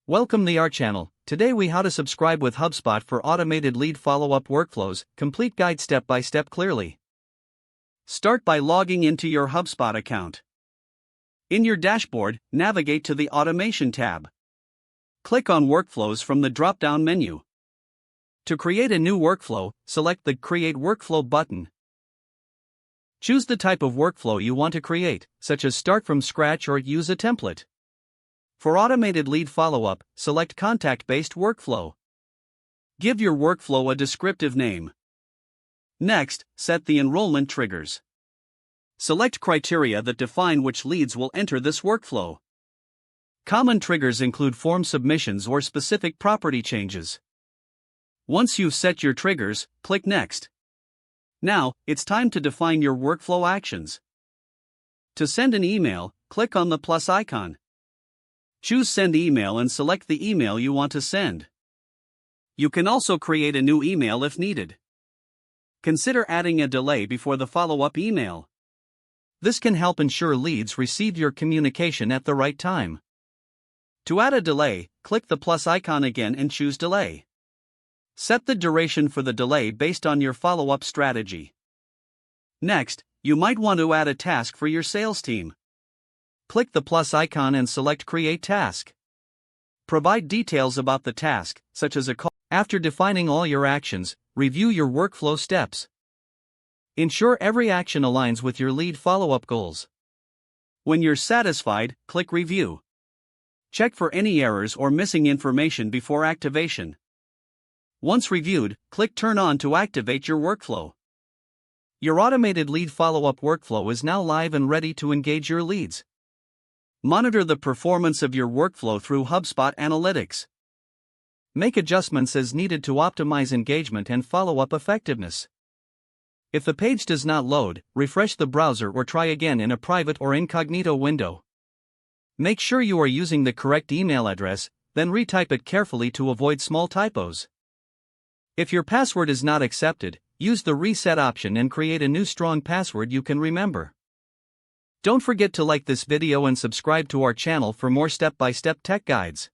Welcome to our channel. Today we how to subscribe with HubSpot for automated lead follow-up workflows, complete guide step by step clearly. Start by logging into your HubSpot account. In your dashboard, navigate to the Automation tab. Click on Workflows from the drop-down menu. To create a new workflow, select the Create Workflow button. Choose the type of workflow you want to create, such as start from scratch or use a template. For automated lead follow-up, select Contact-Based Workflow. Give your workflow a descriptive name. Next, set the enrollment triggers. Select criteria that define which leads will enter this workflow. Common triggers include form submissions or specific property changes. Once you've set your triggers, click Next. Now, it's time to define your workflow actions. To send an email, click on the plus icon. Choose Send Email and select the email you want to send. You can also create a new email if needed. Consider adding a delay before the follow-up email. This can help ensure leads receive your communication at the right time. To add a delay, click the plus icon again and choose Delay. Set the duration for the delay based on your follow-up strategy. Next, you might want to add a task for your sales team. Click the plus icon and select Create Task. Provide details about the task, such as a call. After defining all your actions, review your workflow steps. Ensure every action aligns with your lead follow-up goals. When you're satisfied, click Review. Check for any errors or missing information before activation. Once reviewed, click Turn On to activate your workflow. Your automated lead follow-up workflow is now live and ready to engage your leads. Monitor the performance of your workflow through HubSpot Analytics. Make adjustments as needed to optimize engagement and follow-up effectiveness. If the page does not load, refresh the browser or try again in a private or incognito window. Make sure you are using the correct email address, then retype it carefully to avoid small typos. If your password is not accepted, use the reset option and create a new strong password you can remember. Don't forget to like this video and subscribe to our channel for more step-by-step tech guides.